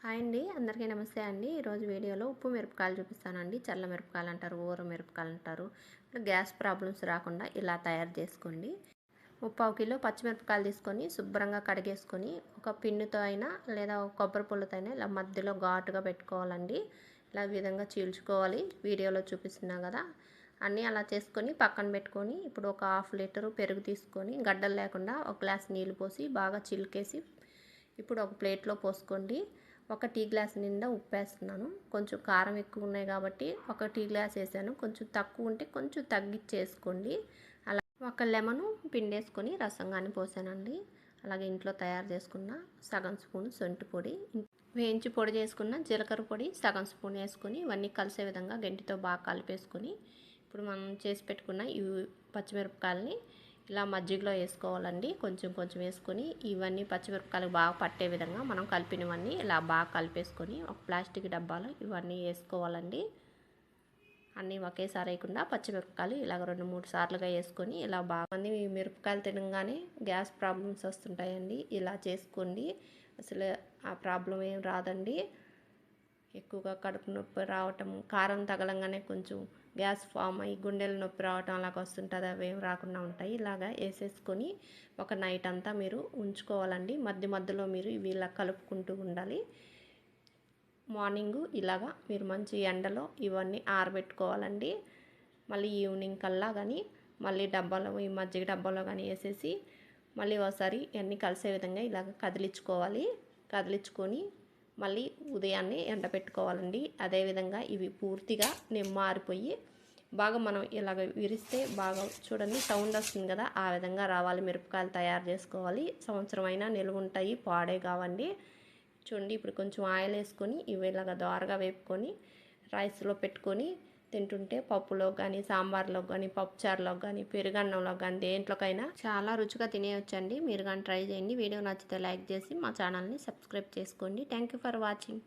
Hi అండి. అందరికీ నమస్తే అండి. ఈరోజు వీడియోలో ఉప్పు మిరపకాయలు చూపిస్తానండి. చల్ల మిరపకాయలు అంటారు, ఊర మిరపకాయలు అంటారు. గ్యాస్ ప్రాబ్లమ్స్ రాకుండా ఇలా తయారు చేసుకోండి. 3/4 కిలో పచ్చిమిరపకాయలు తీసుకొని శుభ్రంగా కడిగేసుకొని ఒక పిన్నుతో అయినా లేదా కొబ్బరి పుల్లతో అయినా ఇలా మధ్యలో ఘాటుగా పెట్టుకోవాలండి. ఇలా విధంగా చీల్చుకోవాలి. వీడియోలో చూపిస్తున్నా కదా, అన్నీ అలా చేసుకొని పక్కన పెట్టుకొని ఇప్పుడు ఒక 1/2 లీటరు పెరుగు తీసుకొని గడ్డలు లేకుండా ఒక గ్లాస్ నీళ్ళు పోసి బాగా చిలికేసి ఇప్పుడు ఒక ప్లేట్లో పోసుకోండి. ఒక టీ గ్లాస్ నిండా ఉప్పు వేస్తున్నాను. కొంచెం కారం ఎక్కువ ఉన్నాయి కాబట్టి ఒక టీ గ్లాస్ వేసాను. కొంచెం తక్కువ ఉంటే కొంచెం తగ్గించేసుకోండి. అలా ఒక లెమను పిండేసుకొని రసంగాని పోసానండి. అలాగే ఇంట్లో తయారు చేసుకున్న సగం స్పూన్ సొంటి పొడి, వేయించి పొడి చేసుకున్న జీలకర్ర పొడి సగం స్పూన్ వేసుకొని ఇవన్నీ కలిసే విధంగా గంటితో బాగా కలిపేసుకొని ఇప్పుడు మనం చేసి పెట్టుకున్న ఈ పచ్చిమిరపకాయలని ఇలా మజ్జిగలో వేసుకోవాలండి. కొంచెం కొంచెం వేసుకొని ఇవన్నీ పచ్చిమిరపకాయలు బాగా పట్టే విధంగా మనం కలిపినవన్నీ ఇలా బాగా కలిపేసుకొని ఒక ప్లాస్టిక్ డబ్బాలో ఇవన్నీ వేసుకోవాలండి. అన్నీ ఒకేసారి వేయకుండా పచ్చిమిరపకాయలు ఇలాగ 2-3 సార్లుగా వేసుకొని ఇలా బాగా మంది మిరపకాయలు తినగానే గ్యాస్ ప్రాబ్లమ్స్ వస్తుంటాయండి. ఇలా చేసుకోండి, అసలు ఆ ప్రాబ్లం ఏం రాదండి. ఎక్కువగా కడుపు నొప్పి రావటం, కారం తగలంగానే కొంచెం గ్యాస్ ఫామ్ అయ్యి గుండెల నొప్పి రావటం అలాగ వస్తుంటుంది. అవేం రాకుండా ఉంటాయి. ఇలాగా వేసేసుకొని ఒక నైట్ అంతా మీరు ఉంచుకోవాలండి. మధ్య మధ్యలో మీరు ఇవి ఇలా కలుపుకుంటూ ఉండాలి. మార్నింగు ఇలాగా మీరు మంచి ఎండలో ఇవన్నీ ఆరబెట్టుకోవాలండి. మళ్ళీ ఈవినింగ్ కల్లా కానీ మళ్ళీ డబ్బాలో ఈ మజ్జిగ డబ్బాలో కానీ వేసేసి మళ్ళీ ఒకసారి ఇవన్నీ కలిసే విధంగా ఇలాగ కదిలించుకొని మళ్ళీ ఉదయాన్నే ఎండబెట్టుకోవాలండి. అదేవిధంగా ఇవి పూర్తిగా మారిపోయి బాగా మనం ఇలాగ విరిస్తే బాగా చూడండి సౌండ్ వస్తుంది కదా, ఆ విధంగా రావాలి. మిరపకాయలు తయారు చేసుకోవాలి. సంవత్సరం అయినా నిలువ ఉంటాయి, పాడే కావండి. చూడండి ఇప్పుడు కొంచెం ఆయిల్ వేసుకొని ఇవి ఇలాగ దోరగా వేపుకొని రైస్లో పెట్టుకొని తింటుంటే పప్పులో కానీ సాంబార్లో కానీ పప్పుచారులో కానీ పెరుగన్నంలో కానీ దేంట్లోకైనా చాలా రుచిగా తినేయొచ్చండి. మీరు కానీ ట్రై చేయండి. వీడియో నచ్చితే లైక్ చేసి మా ఛానల్ని సబ్స్క్రైబ్ చేసుకోండి. Thank you for watching.